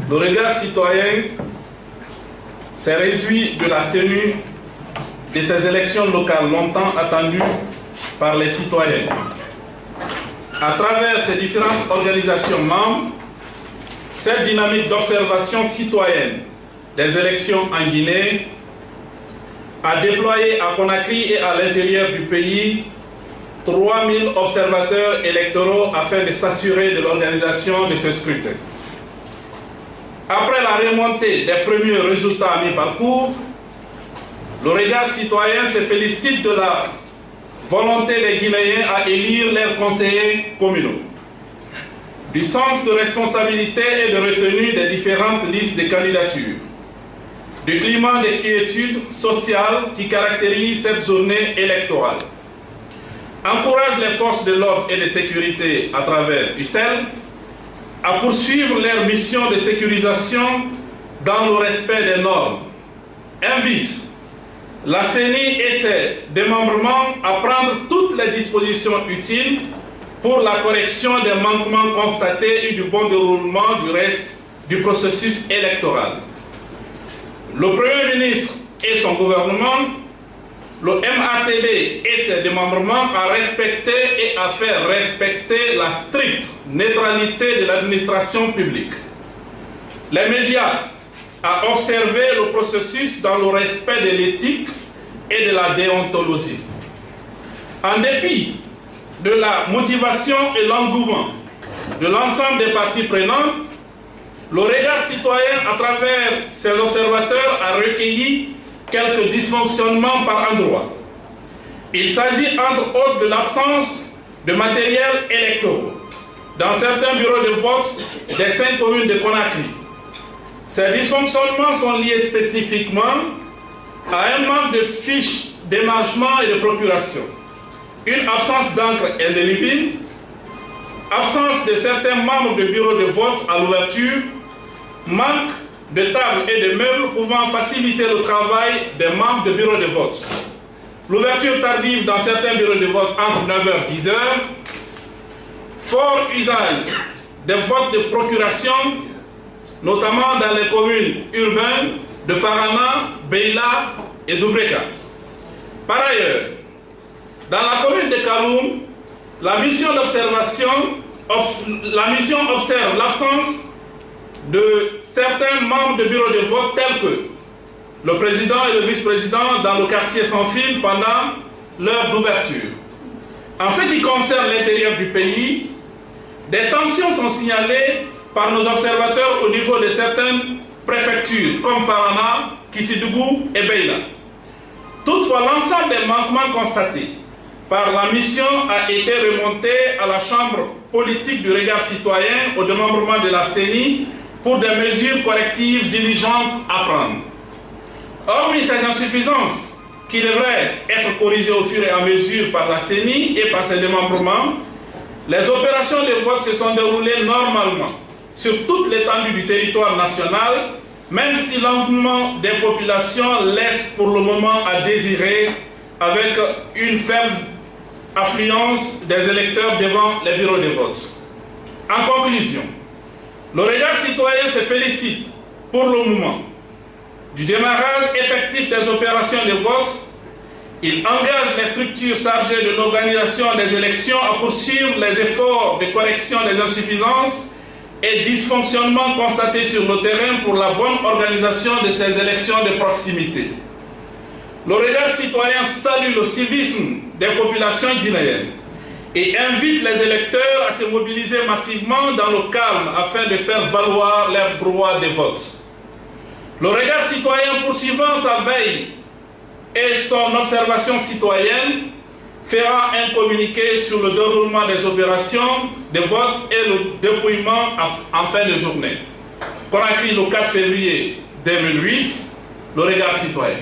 Le regard citoyen s'est réjoui de la tenue de ces élections locales longtemps attendues par les citoyens. À travers ces différentes organisations membres, cette dynamique d'observation citoyenne des élections en Guinée a déployé à Conakry et à l'intérieur du pays 3000 observateurs électoraux afin de s'assurer de l'organisation de ce scrutin. Après la remontée des premiers résultats à mi-parcours, le regard citoyen se félicite de la volonté des Guinéens à élire leurs conseillers communaux, du sens de responsabilité et de retenue des différentes listes de candidatures, du climat de quiétude sociale qui caractérise cette journée électorale, encourage les forces de l'ordre et de sécurité à travers UCEL à poursuivre leur mission de sécurisation dans le respect des normes, invite la CENI et ses démembrements à prendre toutes les dispositions utiles pour la correction des manquements constatés et du bon déroulement du reste du processus électoral. Le Premier ministre et son gouvernement, le MATD et ses démembrements à respecter et à faire respecter la stricte neutralité de l'administration publique. Les médias à observer le processus dans le respect de l'éthique et de la déontologie. En dépit de la motivation et l'engouement de l'ensemble des parties prenantes, le regard citoyen à travers ses observateurs a recueilli quelques dysfonctionnements par endroits. Il s'agit entre autres de l'absence de matériel électoral dans certains bureaux de vote des 5 communes de Conakry. Ces dysfonctionnements sont liés spécifiquement à un manque de fiches d'émargement et de procuration, une absence d'encre indélébile, absence de certains membres de bureaux de vote à l'ouverture, manque de tables et de meubles pouvant faciliter le travail des membres de bureaux de vote, l'ouverture tardive dans certains bureaux de vote entre 9h et 10h, fort usage des votes de procuration, notamment dans les communes urbaines de Farana, Beila et Doubreka. Par ailleurs, dans la commune de Kaloum, la mission observe l'absence de certains membres de bureaux de vote tels que le président et le vice-président dans le quartier sans fil pendant l'heure d'ouverture. En ce qui concerne l'intérieur du pays, des tensions sont signalées par nos observateurs au niveau de certaines préfectures comme Farana, Kissidougou et Beila. Toutefois, l'ensemble des manquements constatés par la mission a été remonté à la Chambre politique du regard citoyen au démembrement de la CENI pour des mesures correctives diligentes à prendre. Hormis ces insuffisances qui devraient être corrigées au fur et à mesure par la CENI et par ses démembrements, les opérations de vote se sont déroulées normalement sur toute l'étendue du territoire national, même si l'engouement des populations laisse pour le moment à désirer avec une faible affluence des électeurs devant les bureaux de vote. En conclusion, le regard citoyen se félicite pour le moment du démarrage effectif des opérations de vote. Il engage les structures chargées de l'organisation des élections à poursuivre les efforts de correction des insuffisances et dysfonctionnements constatés sur le terrain pour la bonne organisation de ces élections de proximité. Le regard citoyen salue le civisme des populations guinéennes et invite les électeurs à se mobiliser massivement dans le calme afin de faire valoir leurs droits de vote. Le regard citoyen poursuivant sa veille et son observation citoyenne fera un communiqué sur le déroulement des opérations de vote et le dépouillement en fin de journée. Conakry le 4 février 2008, le regard citoyen.